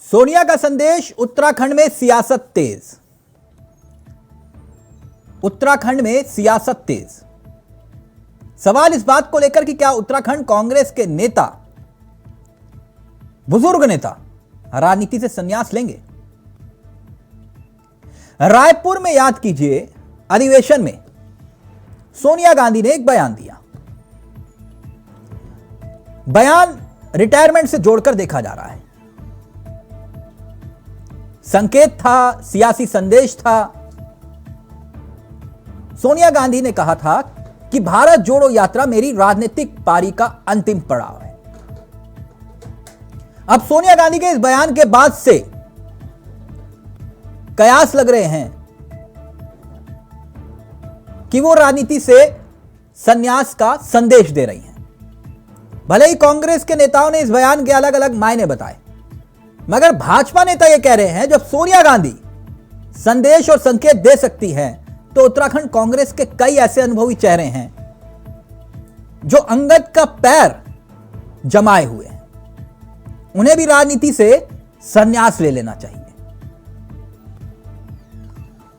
सोनिया का संदेश, उत्तराखंड में सियासत तेज। उत्तराखंड में सियासत तेज। सवाल इस बात को लेकर कि क्या उत्तराखंड कांग्रेस के नेता, बुजुर्ग नेता राजनीति से संन्यास लेंगे। रायपुर में याद कीजिए, अधिवेशन में सोनिया गांधी ने एक बयान दिया। बयान रिटायरमेंट से जोड़कर देखा जा रहा है। संकेत था, सियासी संदेश था। सोनिया गांधी ने कहा था कि भारत जोड़ो यात्रा मेरी राजनीतिक पारी का अंतिम पड़ाव है। अब सोनिया गांधी के इस बयान के बाद से कयास लग रहे हैं कि वो राजनीति से संन्यास का संदेश दे रही हैं। भले ही कांग्रेस के नेताओं ने इस बयान के अलग अलग मायने बताए, मगर भाजपा नेता यह कह रहे हैं जब सोनिया गांधी संदेश और संकेत दे सकती है तो उत्तराखंड कांग्रेस के कई ऐसे अनुभवी चेहरे हैं जो अंगद का पैर जमाए हुए हैं, उन्हें भी राजनीति से संन्यास ले लेना चाहिए।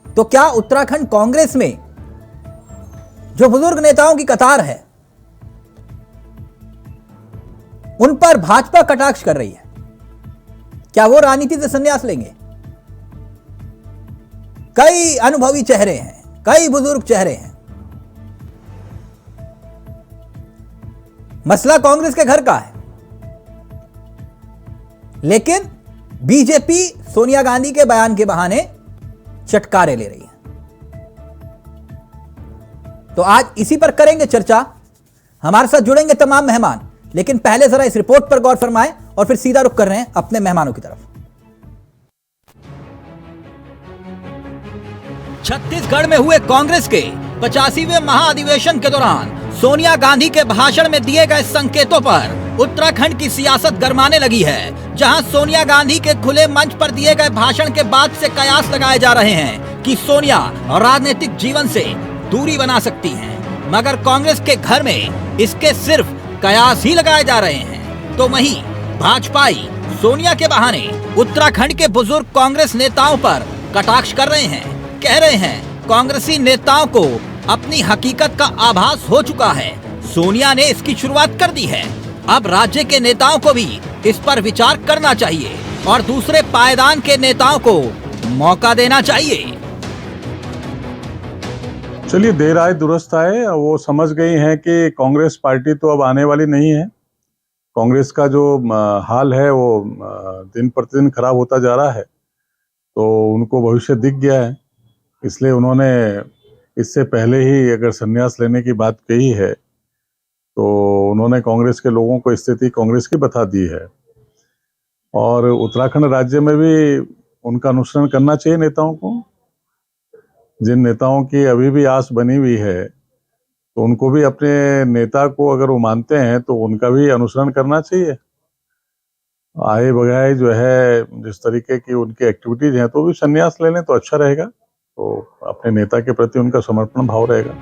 तो क्या उत्तराखंड कांग्रेस में जो बुजुर्ग नेताओं की कतार है उन पर भाजपा कटाक्ष कर रही है, क्या वो राजनीति से संन्यास लेंगे? कई अनुभवी चेहरे हैं, कई बुजुर्ग चेहरे हैं। मसला कांग्रेस के घर का है, लेकिन बीजेपी सोनिया गांधी के बयान के बहाने चटकारे ले रही है। तो आज इसी पर करेंगे चर्चा। हमारे साथ जुड़ेंगे तमाम मेहमान, लेकिन पहले जरा इस रिपोर्ट पर गौर फरमाएं और फिर सीधा रुख कर रहे हैं अपने मेहमानों की तरफ। छत्तीसगढ़ में हुए कांग्रेस के 85वें महाअधिवेशन के दौरान सोनिया गांधी के भाषण में दिए गए संकेतों पर उत्तराखंड की सियासत गरमाने लगी है, जहां सोनिया गांधी के खुले मंच पर दिए गए भाषण के बाद से कयास लगाए जा रहे हैं कि सोनिया राजनीतिक जीवन से दूरी बना सकती हैं, मगर कांग्रेस के घर में इसके सिर्फ कयास ही लगाए जा रहे हैं। तो वहीं भाजपाई सोनिया के बहाने उत्तराखंड के बुजुर्ग कांग्रेस नेताओं पर कटाक्ष कर रहे हैं। कह रहे हैं कांग्रेसी नेताओं को अपनी हकीकत का आभास हो चुका है, सोनिया ने इसकी शुरुआत कर दी है। अब राज्य के नेताओं को भी इस पर विचार करना चाहिए और दूसरे पायदान के नेताओं को मौका देना चाहिए। चलिए, देर आए दुरुस्त आए। वो समझ गई हैं कि कांग्रेस पार्टी तो अब आने वाली नहीं है। कांग्रेस का जो हाल है वो दिन प्रतिदिन खराब होता जा रहा है, तो उनको भविष्य दिख गया है। इसलिए उन्होंने इससे पहले ही अगर संन्यास लेने की बात कही है तो उन्होंने कांग्रेस के लोगों को स्थिति कांग्रेस की बता दी है। और उत्तराखंड राज्य में भी उनका अनुसरण करना चाहिए नेताओं को। जिन नेताओं की अभी भी आस बनी हुई है तो उनको भी अपने नेता को अगर वो मानते हैं तो उनका भी अनुसरण करना चाहिए। आए बगैर जो है जिस तरीके की उनकी एक्टिविटीज हैं तो भी संन्यास ले लें तो अच्छा रहेगा, तो अपने नेता के प्रति उनका समर्पण भाव रहेगा।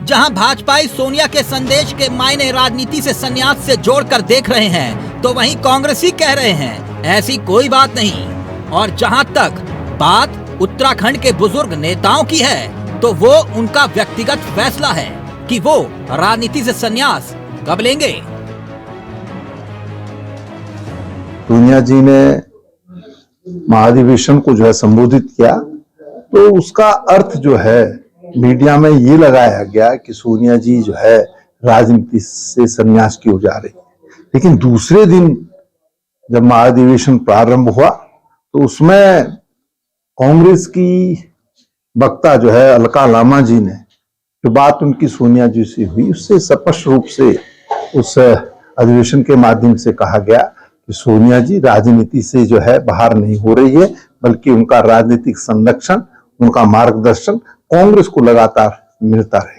जहां भाजपाई सोनिया के संदेश के मायने राजनीति से संन्यास से जोड़कर देख रहे हैं, तो वहीं कांग्रेसी कह रहे हैं ऐसी कोई बात नहीं। और जहां तक बात उत्तराखंड के बुजुर्ग नेताओं की है तो वो उनका व्यक्तिगत फैसला है कि वो राजनीति से संन्यास कब लेंगे। सोनिया जी ने महाधिवेशन को जो है संबोधित किया तो उसका अर्थ जो है मीडिया में ये लगाया गया कि सोनिया जी जो है राजनीति से संन्यास की ओर जा रही है। लेकिन दूसरे दिन जब महाधिवेशन प्रारंभ हुआ तो उसमें कांग्रेस की वक्ता जो है अलका लामा जी ने जो बात उनकी सोनिया जी से हुई उससे स्पष्ट रूप से उस अधिवेशन के माध्यम से कहा गया कि सोनिया जी राजनीति से जो है बाहर नहीं हो रही है, बल्कि उनका राजनीतिक संरक्षण, उनका मार्गदर्शन कांग्रेस को लगातार मिलता रहेगा।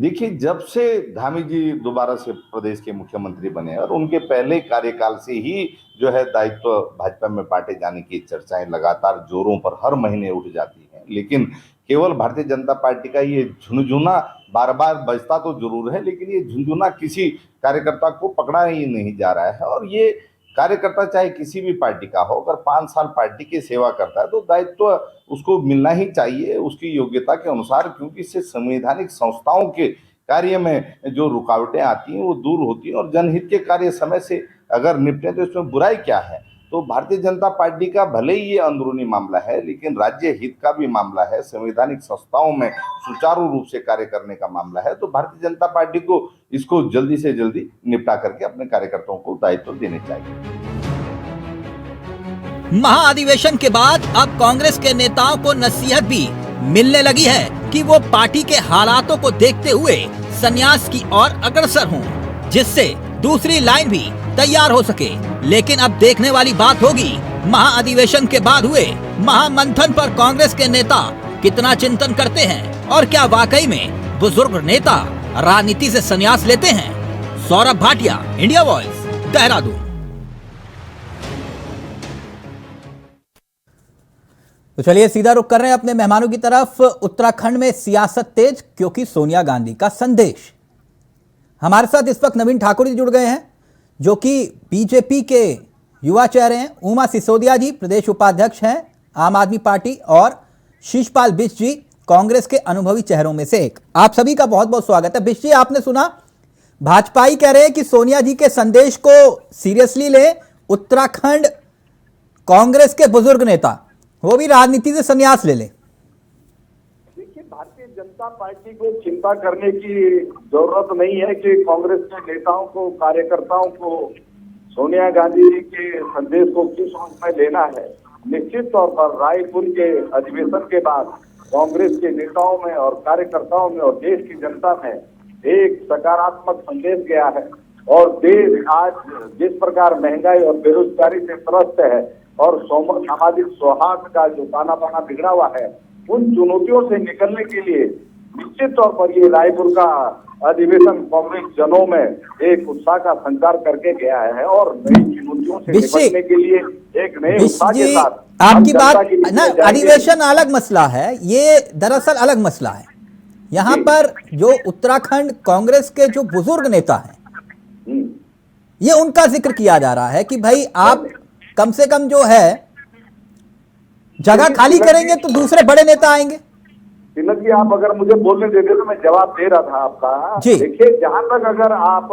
देखिए, जब से धामी जी दोबारा से प्रदेश के मुख्यमंत्री बने और उनके पहले कार्यकाल से ही जो है दायित्व भाजपा में बांटे जाने की चर्चाएं लगातार जोरों पर हर महीने उठ जाती हैं, लेकिन केवल भारतीय जनता पार्टी का ये झुनझुना बार बार बजता तो जरूर है, लेकिन ये झुनझुना किसी कार्यकर्ता को पकड़ा ही नहीं जा रहा है। और ये कार्यकर्ता चाहे किसी भी पार्टी का हो, अगर 5 साल पार्टी की सेवा करता है तो दायित्व उसको मिलना ही चाहिए उसकी योग्यता के अनुसार, क्योंकि इससे संवैधानिक संस्थाओं के कार्य में जो रुकावटें आती हैं वो दूर होती हैं और जनहित के कार्य समय से अगर निपटे तो इसमें बुराई क्या है। तो भारतीय जनता पार्टी का भले ही ये अंदरूनी मामला है, लेकिन राज्य हित का भी मामला है, संवैधानिक संस्थाओं में सुचारू रूप से कार्य करने का मामला है। तो भारतीय जनता पार्टी को इसको जल्दी से जल्दी निपटा करके अपने कार्यकर्ताओं को दायित्व देने चाहिए। महाअधिवेशन के बाद अब कांग्रेस के नेताओं को नसीहत भी मिलने लगी है कि वो पार्टी के हालातों को देखते हुए संन्यास की ओर अग्रसर हों, जिससे दूसरी लाइन भी तैयार हो सके। लेकिन अब देखने वाली बात होगी महाअधिवेशन के बाद हुए महामंथन पर कांग्रेस के नेता कितना चिंतन करते हैं और क्या वाकई में बुजुर्ग नेता राजनीति से संन्यास लेते हैं। Saurabh Bhatia, India voice, Dehradun. तो चलिए सीधा रुख कर रहे हैं अपने मेहमानों की तरफ। उत्तराखंड में सियासत तेज क्योंकि सोनिया गांधी का संदेश। हमारे साथ इस वक्त नवीन ठाकुर जी जुड़ गए हैं जो कि बीजेपी के युवा चेहरे हैं। उमा सिसोदिया जी प्रदेश उपाध्यक्ष हैं आम आदमी पार्टी, और शीशपाल बिष्ट जी कांग्रेस के अनुभवी चेहरों में से एक। आप सभी का बहुत बहुत स्वागत है। बिष्ट जी, आपने सुना भाजपाई कह रहे हैं कि सोनिया जी के संदेश को सीरियसली ले, उत्तराखंड कांग्रेस के बुजुर्ग नेता वो भी राजनीति से संन्यास ले ले। देखिए, भारतीय जनता पार्टी को चिंता करने की जरूरत नहीं है कि कांग्रेस के नेताओं को, कार्यकर्ताओं को सोनिया गांधी जी के संदेश को किस रूप में लेना है। निश्चित तौर पर रायपुर के अधिवेशन के बाद कांग्रेस के नेताओं में और कार्यकर्ताओं में और देश की जनता में एक सकारात्मक संदेश गया है। और देश आज जिस प्रकार महंगाई और बेरोजगारी से त्रस्त है और सामाजिक सौहार्द का जो ताना बाना बिगड़ा हुआ है, उन चुनौतियों से निकलने के लिए निश्चित तौर पर ये रायपुर का अधिवेशन कांग्रेस जनों में एक उत्साह का संचार करके गया है और नई चुनौतियों से निपटने के लिए एक नए उत्साह के साथ आपकी बात ना, अधिवेशन अलग मसला है, ये दरअसल अलग मसला है। यहाँ पर जो उत्तराखंड कांग्रेस के जो बुजुर्ग नेता हैं, ये उनका जिक्र किया जा रहा है कि भाई आप कम से कम जो है जगह खाली करेंगे तो दूसरे बड़े नेता आएंगे। तिलक जी, आप अगर मुझे बोलने देते तो मैं जवाब दे रहा था आपका। देखिए, जहां तक अगर आप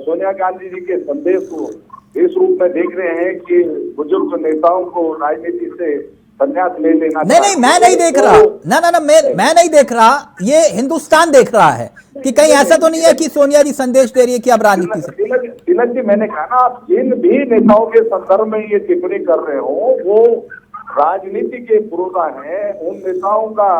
सोनिया गांधी जी के संदेश को इस रूप में देख रहे हैं कि बुजुर्ग नेताओं को राजनीति से संन्यास ले लेना, नहीं, मैं नहीं देख रहा। ना, मैं नहीं देख रहा, ये हिंदुस्तान देख रहा है कि कहीं ऐसा तो नहीं है कि सोनिया जी संदेश दे रही है कि अब राजनीति से। तिलक जी, मैंने कहा ना, आप जिन भी नेताओं के संदर्भ में ये टिप्पणी कर रहे हो वो राजनीति के पुरोधा हैं। उन नेताओं का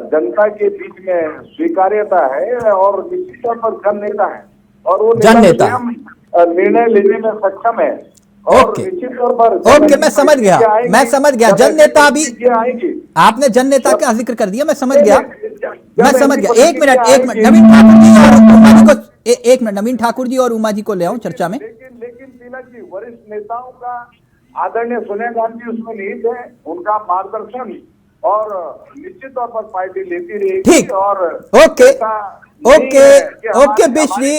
जनता के बीच में स्वीकार्यता है और निश्चित तौर पर जन नेता है और वो नेता निर्णय लेने में सक्षम है। और निश्चित तौर पर ओके, मैं समझ गया। जन नेता भी आपने जन नेता का जिक्र कर दिया, मैं समझ गया। एक मिनट नवीन ठाकुर जी और उमा जी को, एक मिनट नवीन ठाकुर जी और उमा जी को ले आऊं चर्चा में। लेकिन तिलक जी, वरिष्ठ नेताओं का आदरणीय सोनिया गांधी उसमें निहित है, उनका मार्गदर्शन और निश्चित तौर पर पार्टी लेती रहेगी। ठीक, और ओके बिष्ट जी,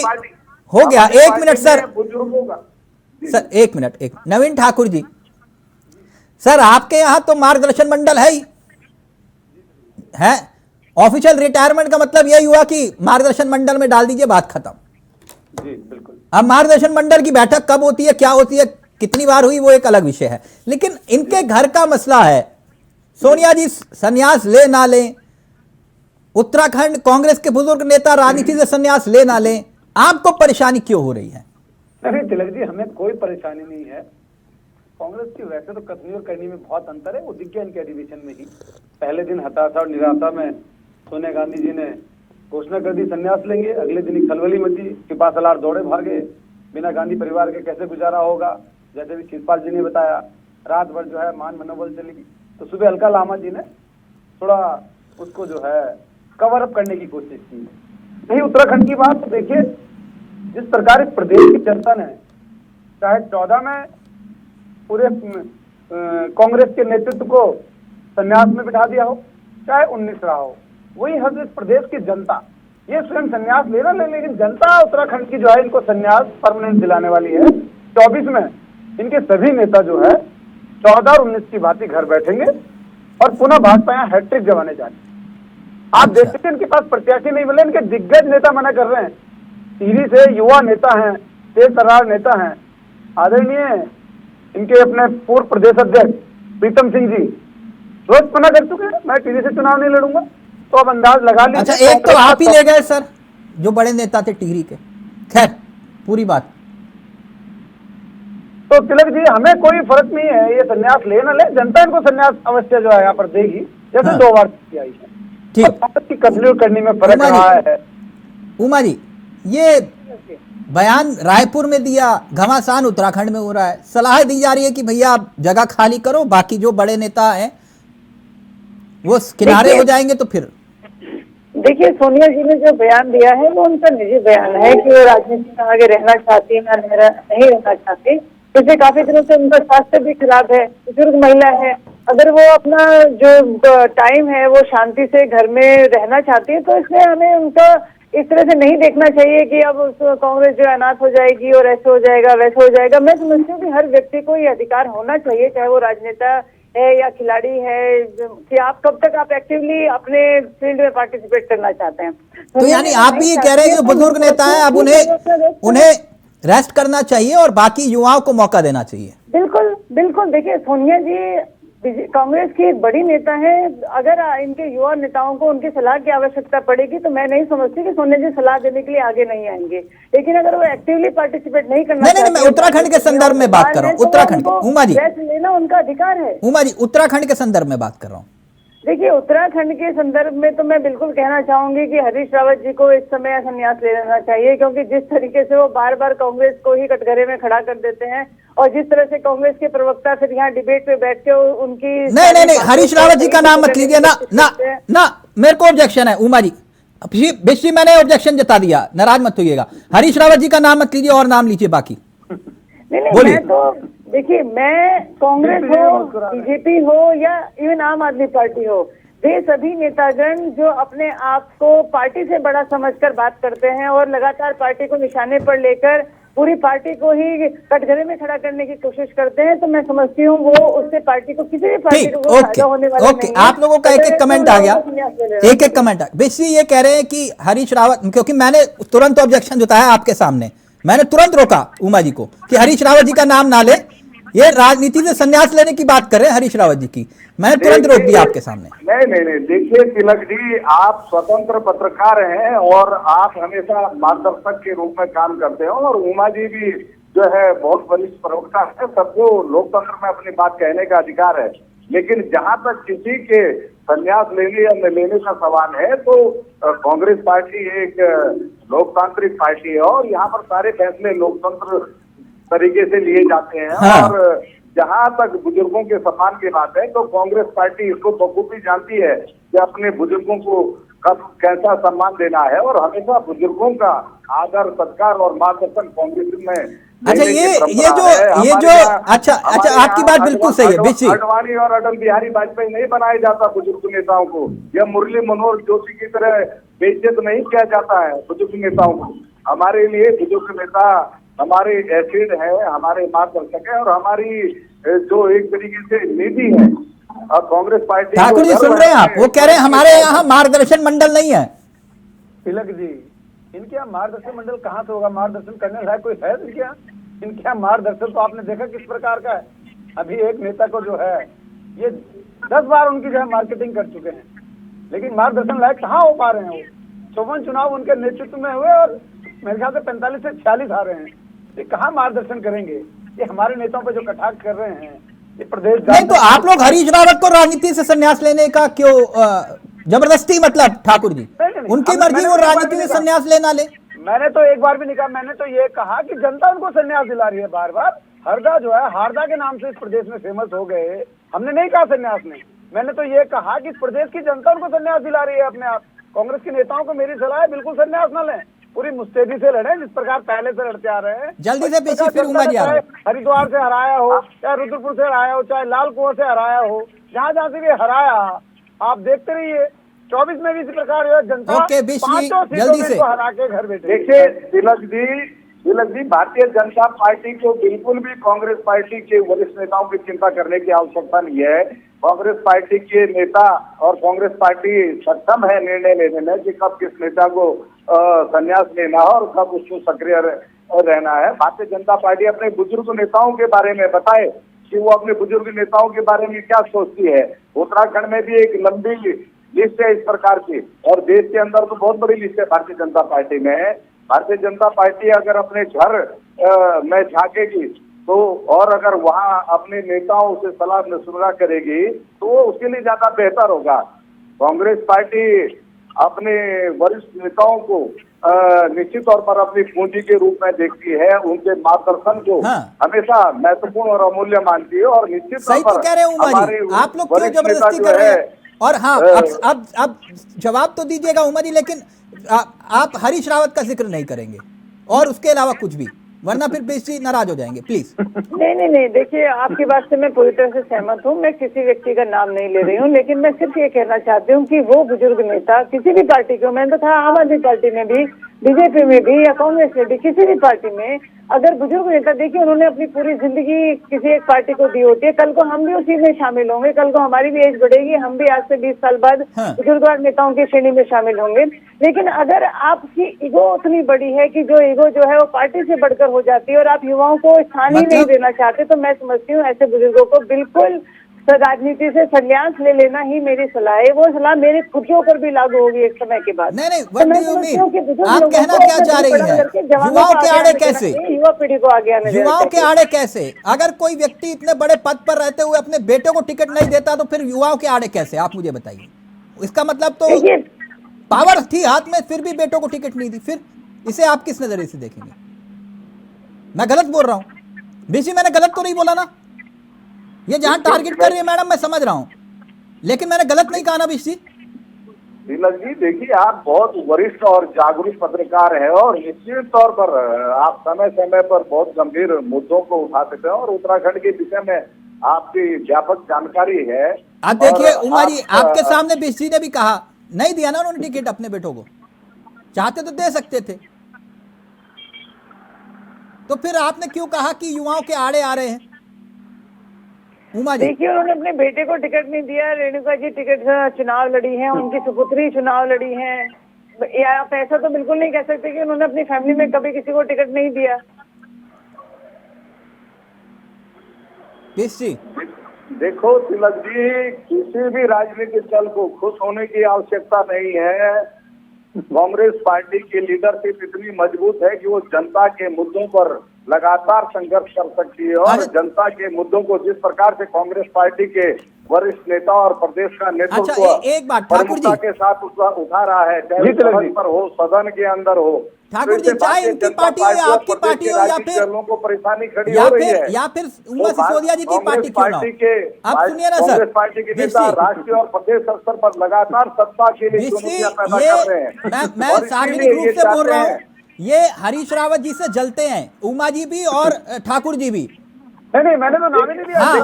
हो गया। एक मिनट सर, बुजुर्गों का सर एक मिनट नवीन ठाकुर जी, सर आपके यहाँ तो मार्गदर्शन मंडल है ऑफिशियल रिटायरमेंट का मतलब यही हुआ कि मार्गदर्शन मंडल में डाल दीजिए, बात खत्म। जी बिल्कुल। अब मार्गदर्शन मंडल की बैठक कब होती है, क्या होती है, कितनी बार हुई, वो एक अलग विषय है। लेकिन इनके घर का मसला है सोनिया जी संन्यास ले ना लें, उत्तराखंड कांग्रेस के बुजुर्ग नेता राजनीति से संन्यास ले ना लें, आपको परेशानी क्यों हो रही है? नहीं तिलक जी, हमें कोई परेशानी नहीं है। कांग्रेस की वैसे तो कथनी और करनी में बहुत अंतर है। वो दिख गया इनके अधिवेशन में ही। पहले दिन हताशा और निराशा में सोनिया गांधी जी ने घोषणा कर दी संन्यास लेंगे, अगले दिन ही खलबली मची, कृपा सलार दौड़े भागे, बिना गांधी परिवार के कैसे गुजारा होगा। जैसे भी शिवपाल जी ने बताया, रात भर जो है मान मनोबल चली। तो सुबह अलका लामा जी ने थोड़ा उसको जो है कवर अप करने की कोशिश की। नहीं, उत्तराखंड की बात तो देखिए, जिस प्रकार इस प्रदेश की जनता ने चाहे 14 में पूरे कांग्रेस के नेतृत्व को संन्यास में बिठा दिया हो, चाहे 19 रहा हो, वही हर इस प्रदेश की जनता ये स्वयं संन्यास लेना ले, लेकिन जनता उत्तराखंड की जो है इनको संन्यास परमानेंट दिलाने वाली है। 24 में इनके सभी नेता जो है 14 और 19 की भांति घर बैठेंगे और पुनः भाजपा यहाँ हैट्रिक जमाने जाएंगे। आप देखते हैं इनके पास प्रत्याशी नहीं मिले, इनके दिग्गज नेता मना कर रहे हैं। टिहरी से युवा नेता हैं, तेज तर्रार नेता हैं, आदरणीय इनके अपने पूर्व प्रदेश अध्यक्ष प्रीतम सिंह जी रोज मना कर चुके हैं, मैं टिहरी से चुनाव नहीं लड़ूंगा। तो अब अंदाज लगा लीजिए। अच्छा, एक तो आप ही ले गए सर, जो बड़े नेता थे टिहरी के। खैर, पूरी बात। तो तिलक जी, हमें कोई फर्क नहीं है, ये संन्यास ले ना ले, जनता इनको संन्यास अवश्य जो है यहाँ पर देगी, जैसे हाँ। 2 बार की आई है। ठीक। की कतली करने में फर्क रहा है। उमा जी, ये बयान रायपुर में दिया, घमासान उत्तराखंड में हो रहा है, सलाह दी जा रही है कि भैया आप जगह खाली करो, बाकी जो बड़े नेता हैं वो किनारे हो जाएंगे। तो फिर देखिए, सोनिया जी ने जो बयान दिया है वो उनका निजी बयान है कि वो राजनीति में आगे रहना चाहती है, नहीं रहना चाहती। पिछले काफी दिनों से उनका स्वास्थ्य भी खराब है, बुजुर्ग महिला है। अगर वो अपना जो टाइम है वो शांति से घर में रहना चाहती है, तो इसलिए हमें उनका इस तरह से नहीं देखना चाहिए कि अब कांग्रेस जो अनाथ हो जाएगी और ऐसे हो जाएगा वैसे हो जाएगा। मैं समझती हूँ कि हर व्यक्ति को ये अधिकार होना चाहिए, चाहे वो राजनेता है या खिलाड़ी है, कि आप कब तक आप एक्टिवली अपने फील्ड में पार्टिसिपेट करना चाहते हैं। तो यानी आप भी ये कह रहे हैं कि बुजुर्ग नेता है, अब उन्हें रेस्ट करना चाहिए और बाकी युवाओं को मौका देना चाहिए। बिल्कुल बिल्कुल। देखिए, सोनिया जी कांग्रेस की एक बड़ी नेता है। अगर इनके युवा नेताओं को उनकी सलाह की आवश्यकता पड़ेगी तो मैं नहीं समझती कि सोनिया जी सलाह देने के लिए आगे नहीं आएंगे। लेकिन अगर वो एक्टिवली पार्टिसिपेट नहीं करना नहीं, मैं उत्तराखंड के संदर्भ में बात कर रहा हूँ। उत्तराखंड, उमा जी, लेना उनका अधिकार है। उमा जी, उत्तराखंड के संदर्भ में बात कर रहा हूँ। देखिए, उत्तराखंड के संदर्भ में तो मैं बिल्कुल कहना चाहूंगी कि हरीश रावत जी को इस समय संन्यास ले लेना चाहिए, क्योंकि जिस तरीके से वो बार बार कांग्रेस को ही कटघरे में खड़ा कर देते हैं और जिस तरह से कांग्रेस के प्रवक्ता फिर यहाँ डिबेट पे बैठ के उनकी नहीं, हरीश रावत जी का नाम मत लीजिए ना, मेरे को ऑब्जेक्शन है। उमा जी, बिश्री मैंने ऑब्जेक्शन जता दिया, नाराज मत होइएगा। हरीश रावत जी का नाम मत लीजिए और नाम लीजिए बाकी। नहीं, मैं तो देखिए, मैं कांग्रेस हो, बीजेपी हो या इवन आम आदमी पार्टी हो, वे सभी नेतागण जो अपने आप को पार्टी से बड़ा समझकर बात करते हैं और लगातार पार्टी को निशाने पर लेकर पूरी पार्टी को ही कटघरे में खड़ा करने की कोशिश करते हैं, तो मैं समझती हूँ वो उससे पार्टी को, किसी भी पार्टी को फायदा होने वाला नहीं है। आप लोगों का एक कमेंट आ गया, एक कमेंट आ। बेसिकली ये कह रहे हैं कि हरीश रावत, क्योंकि मैंने तुरंत ऑब्जेक्शन जताया आपके सामने, मैंने तुरंत रोका उमा जी को कि हरीश रावत जी का नाम ना ले, ये राजनीति से संन्यास लेने की बात कर रहे हैं हरीश रावत जी की, मैंने तुरंत रोक दिया आपके सामने। नहीं, देखिए तिलक जी, आप स्वतंत्र पत्रकार हैं और आप हमेशा मार्गदर्शक के रूप में काम करते हो, और उमा जी भी जो है बहुत वरिष्ठ प्रवक्ता है, सबको लोकतंत्र में अपनी बात कहने का अधिकार है। लेकिन जहां तक किसी के संन्यास लेने या न लेने का सवाल है, तो कांग्रेस पार्टी एक लोकतांत्रिक पार्टी है और यहाँ पर सारे फैसले लोकतंत्र तरीके से लिए जाते हैं। हाँ। और जहां तक बुजुर्गों के सम्मान की बात है, तो कांग्रेस पार्टी इसको बखूबी जानती है कि अपने बुजुर्गों को कब कैसा सम्मान देना है, और हमेशा बुजुर्गों का आदर सत्कार और मार्गदर्शन कांग्रेस में। अच्छा, ये जो अच्छा, आपकी बात बिल्कुल सही है। बिश्री, अडवाणी और अटल बिहारी वाजपेयी नहीं बनाया जाता बुजुर्ग नेताओं को, या मुरली मनोहर जोशी की तरह बेइज्जत नहीं किया जाता है बुजुर्ग नेताओं को। हमारे लिए बुजुर्ग नेता हमारे एसिड है, हमारे मार्गदर्शक है और हमारी जो एक तरीके से नीति है। और कांग्रेस पार्टी, ठाकुर जी सुन रहे हैं आप, वो कह रहे हैं हमारे यहाँ मार्गदर्शन मंडल नहीं है। तिलक जी, इनके यहाँ मार्गदर्शन मंडल कहाँ से होगा? मार्गदर्शन करने लायक कोई है इनके यहाँ? इनके यहाँ मार्गदर्शन तो आपने देखा किस प्रकार का है। अभी एक नेता को जो है ये 10 बार उनकी जो है मार्केटिंग कर चुके हैं, लेकिन मार्गदर्शन लायक कहाँ हो पा रहे हैं। वो 54 चुनाव उनके नेतृत्व में हुए और मेरे ख्याल से 45 से 46 आ रहे हैं। ये कहाँ मार्गदर्शन करेंगे? ये हमारे नेताओं पे जो कटाक्ष कर रहे हैं, ये प्रदेश नहीं, तो आप लोग हरीश रावत को राजनीति से संन्यास लेने का क्यों जबरदस्ती, मतलब ठाकुर जी उनकी मर्जी, वो राजनीति से संन्यास लेना ले। मैंने तो एक बार भी नहीं कहा, मैंने तो ये कहा कि जनता उनको संन्यास दिला रही है बार बार। हरदा जो है, हारदा के नाम से इस प्रदेश में फेमस हो गए, हमने नहीं कहा संन्यास में। मैंने तो ये कहा कि इस प्रदेश की जनता उनको संन्यास दिला रही है अपने आप। कांग्रेस के नेताओं को मेरी सलाह है, बिल्कुल संन्यास न लें, पूरी मुस्तैदी से लड़े जिस प्रकार पहले से लड़ते आ रहे हैं। जल्दी से पीछे फिर उमा जी आ रहे हैं। हरिद्वार से हराया हो, चाहे रुद्रपुर से हराया हो, चाहे लाल कुआं से हराया हो, जहाँ जहाँ से भी हराया, आप देखते रहिए 24 में भी इसी प्रकार जनता ओके, जल्दी से हरा के घर बैठे। देखिए तिलक जी, तिलक जी, भारतीय जनता पार्टी को बिल्कुल भी कांग्रेस पार्टी के वरिष्ठ नेताओं की चिंता करने की आवश्यकता नहीं है। कांग्रेस पार्टी के नेता और कांग्रेस पार्टी सक्षम है निर्णय लेने में कि कब किस नेता को संन्यास लेना है और कब उसको सक्रिय रहना है। भारतीय जनता पार्टी अपने बुजुर्ग नेताओं के बारे में बताए कि वो अपने बुजुर्ग नेताओं के बारे में क्या सोचती है। उत्तराखंड में भी एक लंबी लिस्ट है इस प्रकार की, और देश के अंदर तो बहुत बड़ी लिस्ट है भारतीय जनता पार्टी में। भारतीय जनता पार्टी अगर अपने घर में झांकेगी तो, और अगर वहां अपने नेताओं से सलाह मशवरा करेगी तो वो उसके लिए ज्यादा बेहतर होगा। कांग्रेस पार्टी अपने वरिष्ठ नेताओं को निश्चित तौर पर अपनी पूंजी के रूप में देखती है, उनके मार्गदर्शन को हमेशा महत्वपूर्ण और अमूल्य मानती है, और निश्चित सही तौर तो पर कह रहे हैं उमा जी, आप लोग क्यों जबरदस्ती कर रहे हैं? और हाँ, अब जवाब तो दीजिएगा उमा जी, लेकिन आप हरीश रावत का जिक्र नहीं करेंगे और उसके अलावा कुछ भी, वरना फिर बेसी नाराज हो जाएंगे, प्लीज। नहीं, देखिए आपकी बात से मैं पूरी तरह से सहमत हूँ। मैं किसी व्यक्ति का नाम नहीं ले रही हूँ, लेकिन मैं सिर्फ ये कहना चाहती हूँ कि वो बुजुर्ग नेता किसी भी पार्टी को, मैंने तो कहा आम आदमी पार्टी में भी, बीजेपी में भी या कांग्रेस में भी, किसी भी पार्टी में अगर बुजुर्ग नेता, देखिए उन्होंने अपनी पूरी जिंदगी किसी एक पार्टी को दी होती है, कल को हम भी उसी में शामिल होंगे, कल को हमारी भी एज बढ़ेगी, हम भी आज से 20 साल बाद बुजुर्गवार नेताओं की श्रेणी में शामिल होंगे। लेकिन अगर आपकी ईगो उतनी बड़ी है कि जो ईगो जो है वो पार्टी से बढ़कर हो जाती है और आप युवाओं को स्थान ही नहीं देना चाहते, तो मैं समझती हूँ ऐसे बुजुर्गों को बिल्कुल राजनीति से संन्यास ले लेना ही मेरी सलाह है। वो सलाह मेरे खुद के ऊपर भी लागू होगी एक समय के बाद। नहीं, आप कहना क्या चाह रही है? युवाओं के आड़े कैसे, युवा पीढ़ी को आगे आने, युवाओं के आड़े कैसे? अगर कोई व्यक्ति इतने बड़े पद पर रहते हुए अपने बेटे को टिकट नहीं देता तो फिर युवाओं के आड़े कैसे? आप मुझे बताइए। इसका मतलब तो पावर थी हाथ में, फिर भी बेटों को टिकट नहीं दी, फिर इसे आप किस नजरिए से देखेंगे? मैं गलत बोल रहा हूं बीसी? मैंने गलत तो नहीं बोला ना? ये जहां टारगेट कर रही है मैडम, मैं समझ रहा हूं, लेकिन मैंने गलत नहीं कहा ना बीसी? तिलक जी, देखिए आप बहुत वरिष्ठ और जागरूक पत्रकार हैं और निश्चित तौर पर आप समय समय पर बहुत गंभीर मुद्दों को उठाते थे और उत्तराखंड के विषय में आपकी व्यापक जानकारी है। आप देखिए उमा जी, आपके सामने बीसी ने भी कहा नहीं दिया ना उन्होंने टिकट अपने बेटों को, चाहते तो दे सकते थे, तो फिर आपने क्यों कहा कि युवाओं के आड़े आ रहे हैं? उमा जी देखिए, उन्होंने अपने बेटे को टिकट नहीं दिया, रेणुका जी टिकट चुनाव लड़ी है, उनकी सुपुत्री चुनाव लड़ी है, या आप ऐसा तो बिल्कुल नहीं कह सकते कि उन्होंने अपनी फैमिली में कभी किसी को टिकट नहीं दिया। बीसी देखो तिलक जी, किसी भी राजनीतिक दल को खुश होने की आवश्यकता नहीं है। कांग्रेस पार्टी की लीडरशिप इतनी मजबूत है कि वो जनता के मुद्दों पर लगातार संघर्ष कर सकती है, और जनता के मुद्दों को जिस प्रकार से कांग्रेस पार्टी के वरिष्ठ नेता और प्रदेश का नेतृत्व एक बात ठाकुर जी के साथ उठा रहा है, चाहे सदन पर हो, सदन के अंदर हो। ठाकुर जी, चाहे इनकी पार्टी हो या आपकी पार्टी हो, या फिर लोगों को परेशानी खड़ी हो रही है, या फिर उमा सिसोदिया जी की पार्टी क्यों ना हो? आप सुनिए ना सर, कांग्रेस पार्टी के नेता राष्ट्रीय और प्रदेश स्तर पर लगातार सत्ता के लिए चुनौतियां पैदा कर रहे हैं। मैं सार्वजनिक रूप से बोल रहा हूँ, ये हरीश रावत जी से जलते हैं, उमा जी भी और ठाकुर जी भी। नहीं, मैंने तो नाम ही नहीं दिया। हाँ,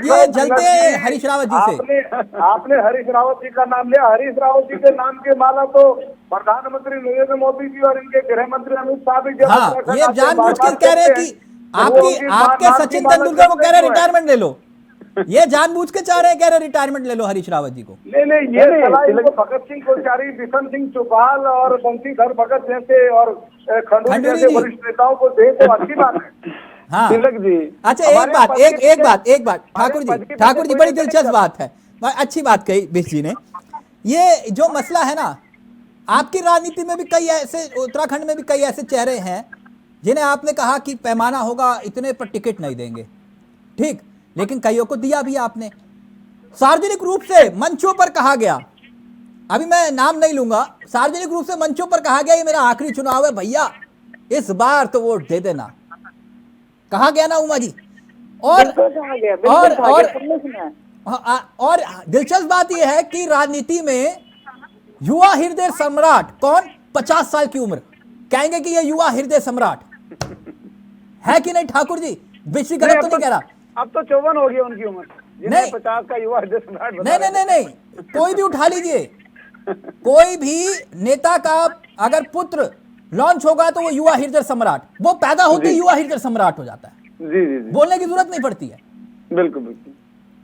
ये जलते हैं हरीश रावत जी से। आपने हरीश रावत जी का नाम लिया। हरीश रावत जी के नाम के माला तो प्रधानमंत्री नरेंद्र मोदी जी और इनके गृह मंत्री अमित शाह भी। हाँ, ये जानबूझ के कह रहे हैं कि आपके सचिन तेंदुलकर को कह रहे रिटायरमेंट ले लो, ये जानबूझ के चाह रहे हैं, कह रहे रिटायरमेंट ले लो हरीश रावत जी को। नहीं, ये भगत सिंह कोश्यारी, बिशन सिंह चौपाल और बंशीधर भगत जैसे और खंडूरी जैसे वरिष्ठ नेताओं को दे तो अच्छी बात है। हाँ तिलक जी, अच्छा एक बात ठाकुर जी बड़ी दिलचस्प बात है, अच्छी बात कही बीस जी ने। ये जो मसला है ना, आपकी राजनीति में भी कई ऐसे, उत्तराखंड में भी कई ऐसे चेहरे हैं जिन्हें आपने कहा कि पैमाना होगा, इतने पर टिकट नहीं देंगे, ठीक, लेकिन कईयों को दिया भी आपने। सार्वजनिक रूप से मंचों पर कहा गया, अभी मैं नाम नहीं लूंगा, सार्वजनिक रूप से मंचों पर कहा गया ये मेरा आखिरी चुनाव है भैया, इस बार तो वोट दे देना, कहा गया ना उमा जी। और दिलचस्प बात यह है कि राजनीति में युवा हृदय सम्राट कौन, 50 साल की उम्र, कहेंगे कि ये युवा हृदय सम्राट है कि नहीं ठाकुर जी? बीसी गलत तो नहीं कह रहा? अब तो 54 हो गई उनकी उम्र, नहीं 50 का युवा हृदय सम्राट। नहीं, कोई भी उठा लीजिए, कोई भी नेता का अगर पुत्र लॉन्च होगा तो वो युवा हृदय सम्राट, वो पैदा होते युवा हृदय सम्राट हो जाता है। जी जी जी, बोलने की जरूरत नहीं पड़ती है। बिल्कुल बिल्कुल।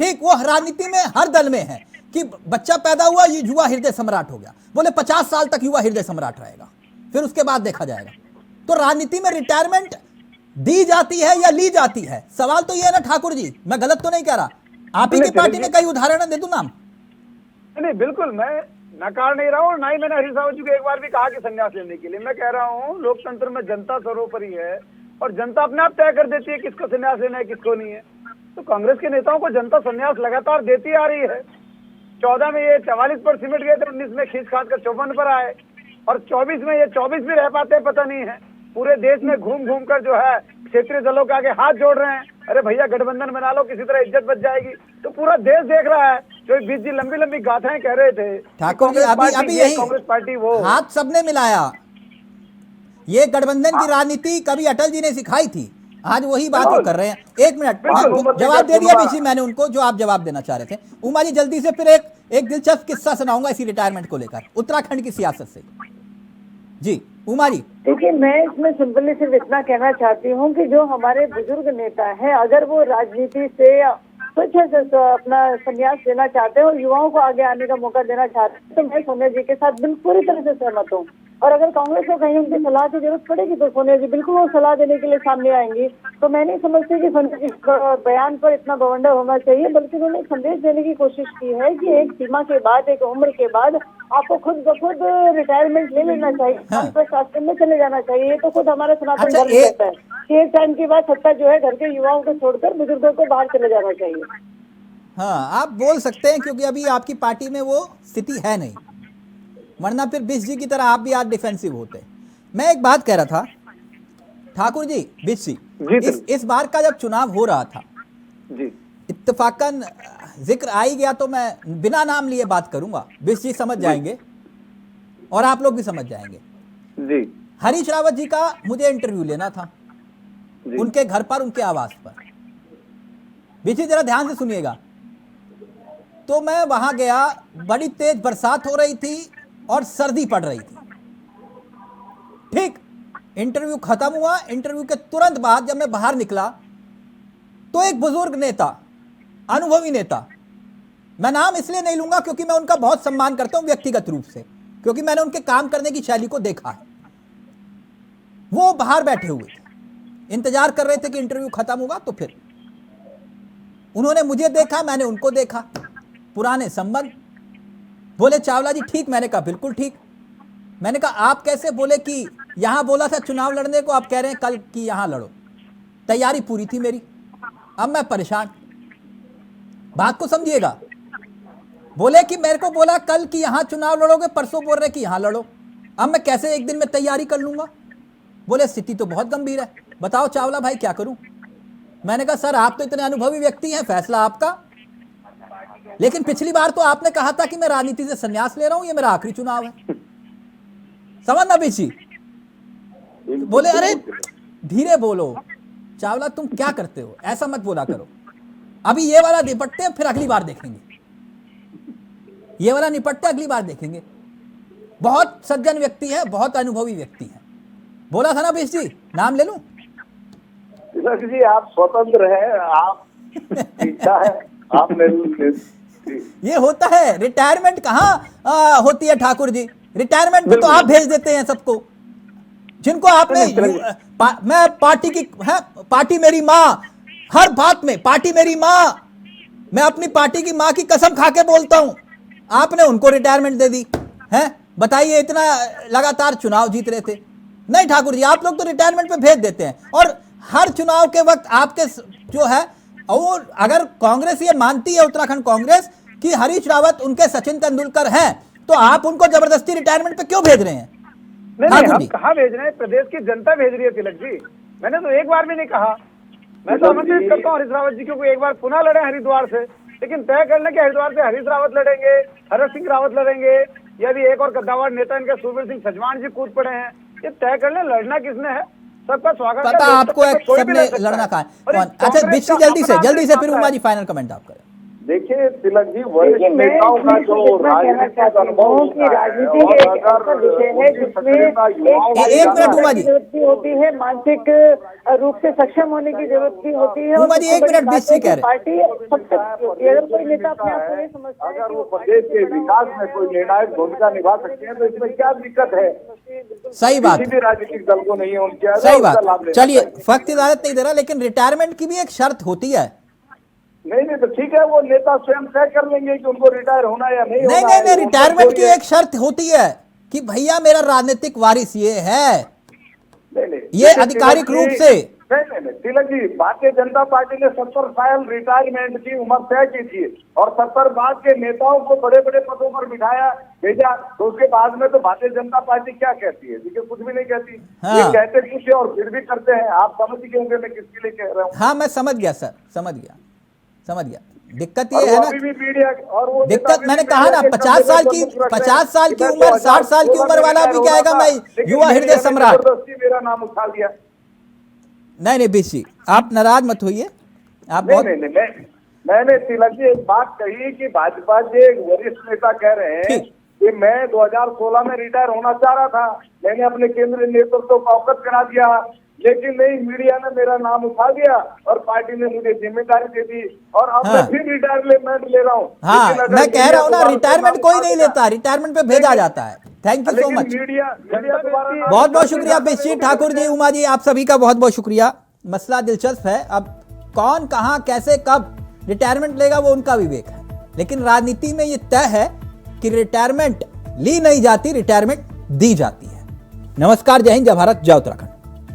ठीक, वो राजनीति में हर दल में है कि बच्चा पैदा हुआ, ये युवा हृदय सम्राट हो गया, बोले 50 साल तक युवा हृदय सम्राट रहेगा, फिर उसके बाद देखा जाएगा। तो राजनीति में रिटायरमेंट दी जाती है या ली जाती है, सवाल तो ये है ना ठाकुर जी, मैं गलत तो नहीं कह रहा, आप ही की पार्टी में कई उदाहरण दे दूं नाम। नहीं बिल्कुल, मैं नकार नहीं रहा हूँ, ना ही मैंने हरीश रावत जी को एक बार भी कहा कि संन्यास लेने के लिए। मैं कह रहा हूँ लोकतंत्र में जनता सर्वोपरि है और जनता अपने आप तय कर देती है किसको संन्यास लेना है किसको नहीं है। तो कांग्रेस के नेताओं को जनता संन्यास लगातार देती आ रही है। 14 में ये 44 पर सिमट गए थे, 19 में खींच खाच कर 54 पर आए और 24 में ये 24 भी रह पाते हैं पता नहीं है। पूरे देश में घूम घूम कर जो है क्षेत्रीय दलों के आगे हाथ जोड़ रहे हैं, अरे भैया गठबंधन बना लो, किसी तरह इज्जत बच जाएगी। तो पूरा देश देख रहा है। जो बीच जी लंबी लंबी गाथाएं कह रहे थे ठाकुर जी, अभी यही कांग्रेस पार्टी वो हाथ सबने मिलाया, ये गठबंधन की राजनीति कभी अटल जी ने सिखाई थी, आज वही बात वो कर रहे हैं। एक मिनट, जवाब दे दिया बीसी मैंने उनको जो आप जवाब देना चाह रहे थे। उमा जी जल्दी से फिर एक दिलचस्प किस्सा सुनाऊंगा इसी रिटायरमेंट को लेकर, उत्तराखंड की सियासत से। जी उमा जी। देखिए, मैं इसमें सिंपली सिर्फ इतना कहना चाहती हूँ कि जो हमारे बुजुर्ग नेता हैं, अगर वो राजनीति से स्वच्छ से अपना संन्यास लेना चाहते हैं और युवाओं को आगे आने का मौका देना चाहते हैं, तो मैं सोनिया जी के साथ बिल्कुल पूरी तरह से सहमत हूँ। और अगर कांग्रेस को कहीं उनकी सलाह की जरूरत पड़ेगी तो सोनिया जी बिल्कुल वो सलाह देने के लिए सामने आएंगी। तो मैं नहीं समझती कि सोनिया जी बयान पर इतना बवंडर होना चाहिए, बल्कि उन्होंने संदेश देने की कोशिश की है कि एक सीमा के बाद, एक उम्र के बाद आपको खुद ब खुद रिटायरमेंट ले लेना चाहिए, शासन में चले जाना चाहिए। ये तो खुद हमारा सनातन धर्म कहता है कि एक टाइम के बाद सत्ता जो है घर के युवाओं को छोड़कर बुजुर्गों को बाहर चले जाना चाहिए। हाँ, आप बोल सकते हैं क्योंकि अभी आपकी पार्टी में वो स्थिति है नहीं, वरना फिर बिश जी की तरह आप भी आज डिफेंसिव होते। मैं एक बात कह रहा था ठाकुर जी, बिश जी, इस बार का जब चुनाव हो रहा था जी, इत्तेफाकन जिक्र आ ही गया तो मैं बिना नाम लिए बात करूंगा, बिश जी समझ जाएंगे और आप लोग भी समझ जाएंगे जी। हरीश रावत जी का मुझे इंटरव्यू लेना था उनके घर पर, उनके आवास पर। बिश जी जरा ध्यान से सुनिएगा। तो मैं वहां गया, बड़ी तेज बरसात हो रही थी और सर्दी पड़ रही थी। ठीक, इंटरव्यू खत्म हुआ, इंटरव्यू के तुरंत बाद जब मैं बाहर निकला तो एक बुजुर्ग नेता, अनुभवी नेता, मैं नाम इसलिए नहीं लूंगा क्योंकि मैं उनका बहुत सम्मान करता हूं व्यक्तिगत रूप से, क्योंकि मैंने उनके काम करने की शैली को देखा है। वो बाहर बैठे हुए थे, इंतजार कर रहे थे कि इंटरव्यू खत्म होगा तो फिर उन्होंने मुझे देखा, मैंने उनको देखा, पुराने संबंध। बोले चावला जी ठीक, मैंने कहा बिल्कुल ठीक। मैंने कहा आप कैसे? बोले कि यहां बोला था चुनाव लड़ने को, आप कह रहे हैं कल कि यहां लड़ो। तैयारी पूरी थी मेरी, अब मैं परेशान। बात को समझिएगा। बोले कि मेरे को बोला कल कि यहां चुनाव लड़ोगे, परसों बोल रहे कि यहां लड़ो, अब मैं कैसे एक दिन में तैयारी कर लूंगा? बोले स्थिति तो बहुत गंभीर है, बताओ चावला भाई क्या करूं? मैंने कहा सर आप तो इतने अनुभवी व्यक्ति हैं, फैसला आपका, लेकिन पिछली बार तो आपने कहा था कि मैं राजनीति से संन्यास ले रहा हूं, ये मेरा आखिरी चुनाव है, समझना बीसी। बोले अरे धीरे बोलो चावला, तुम क्या करते हो, ऐसा मत बोला करो, अभी ये वाला निपटते हैं फिर अगली बार देखेंगे, ये वाला निपटते अगली बार देखेंगे। बहुत सज्जन व्यक्ति है, बहुत अनुभवी व्यक्ति है। बोला था ना बीस जी, नाम ले लूं? जी आप स्वतंत्र हैं, आप इच्छा है आप ले लूं। ये होता है, रिटायरमेंट कहाँ होती है ठाकुर जी, रिटायरमेंट में तो आप भेज देते हैं सबको जिनको आपने मैं पार्टी की है, पार्टी मेरी माँ, हर बात में पार्टी मेरी माँ, मैं अपनी पार्टी की माँ की कसम खा के बोलता हूं, आपने उनको रिटायरमेंट दे दी है। बताइए, इतना लगातार चुनाव जीत रहे थे। नहीं ठाकुर जी, आप लोग तो रिटायरमेंट पे भेज देते हैं और हर चुनाव के वक्त आपके जो है, और अगर कांग्रेस ये मानती है, उत्तराखंड कांग्रेस, कि हरीश रावत उनके सचिन तेंदुलकर हैं, तो आप उनको जबरदस्ती रिटायरमेंट पे क्यों भेज रहे हैं? नहीं, हम कहाँ भेज रहे हैं, प्रदेश की जनता भेज रही है तिलक जी। मैंने तो एक बार भी नहीं कहा। मैं तो आमंत्रित करता हूँ हरीश रावत जी को एक बार पुनः लड़े हरिद्वार से, लेकिन तय करना कि हरिद्वार से हरीश रावत लड़ेंगे, हरक सिंह रावत लड़ेंगे, या भी एक और गद्दावर नेता इनके सूरवीर सिंह सजवान जी कूद पड़े हैं। ये तय कर ले लड़ना किसने है, सबका स्वागत। पता आपको सबने लड़ना कहा है। अच्छा बिश्री जल्दी से फिर उमा जी फाइनल कमेंट आप करें। देखिए तिलक जी, वरिष्ठ देखिए, मैं नेताओं का जो इतना कहना राजनीतिक चाहती अनुभव हूँ होता कि है, राजनीति और एक ऐसा अगर विषय है उनकी जिसमें सक्रियता युवाओं में एक मिनट ज्यादा उमा है। जी। जरूरत भी होती है, मानसिक रूप से सक्षम होने की जरूरत भी होती है। उमा जी, एक मिनट बीच से कह रहे हैं। पार्टी सबसे होती है। अगर कोई नेता अपने आप को ये समझता है अगर कि वो पार्टी प्रदेश से के बड़ा विकास होगा, में कोई निर्णायक भूमिका निभा सकते हैं तो इसमें क्या दिक्कत है? सही बात किसी है, भी राजनीतिक दल को नहीं है उनके सही बात। चलिए, वक्त इजाजत नहीं दे रहा, लेकिन रिटायरमेंट की भी एक शर्त होती है। नहीं तो ठीक है, वो नेता स्वयं तय कर लेंगे कि उनको रिटायर होना या नहीं होना नहीं, है। रिटायरमेंट की एक शर्त होती है कि भैया मेरा राजनीतिक वारिस ये है, नहीं ये आधिकारिक रूप से। नहीं तिलक जी, भारतीय जनता पार्टी ने 70 साल रिटायरमेंट की उम्र तय की थी और 70 बाद के नेताओं को बड़े बड़े पदों पर बिठाया भेजा, तो उसके बाद में तो भारतीय जनता पार्टी क्या कहती है? देखिए, कुछ भी नहीं कहती। हाँ। ये कहते कुछ है और फिर भी करते हैं। आप समझ गए होंगे मैं किसके लिए कह रहा हूँ। हाँ, मैं समझ गया सर, समझ गया। दिक्कत ये है ना, अभी भी मीडिया और वो दिक्कत मैंने कहा ना, 50 साल की उम्र, 60 साल की उम्र वाला भी कहेगा मैं युवा हृदय सम्राट। मेरा नाम उठा लिया। नहीं बीसी, आप नाराज मत होइए। आप बहुत मैंने तिलक जी एक बात कही कि भाजपा के वरिष्ठ नेता कह रहे हैं कि मैं 2016 में रिटायर होना चाह रहा था, मैंने अपने केंद्रीय नेतृत्व को अवगत करा दिया, लेकिन नहीं, मीडिया ने मेरा नाम उठा दिया और पार्टी ने मुझे जिम्मेदारी दे दी और अब मैं फिर रिटायरमेंट ले रहा हूँ। हाँ, मैं कह रहा हूँ ना, रिटायरमेंट कोई नहीं लेता, रिटायरमेंट पे भेजा जाता है। थैंक यू सो मच, बहुत बहुत शुक्रिया बिस्सी ठाकुर जी, उमा जी, आप सभी का बहुत बहुत शुक्रिया। मसला दिलचस्प है, अब कौन कहां कैसे कब रिटायरमेंट लेगा वो उनका विवेक है, लेकिन राजनीति में ये तय है कि रिटायरमेंट ली नहीं जाती, रिटायरमेंट दी जाती है। नमस्कार, जय हिंद, जय भारत, जय उत्तराखंड।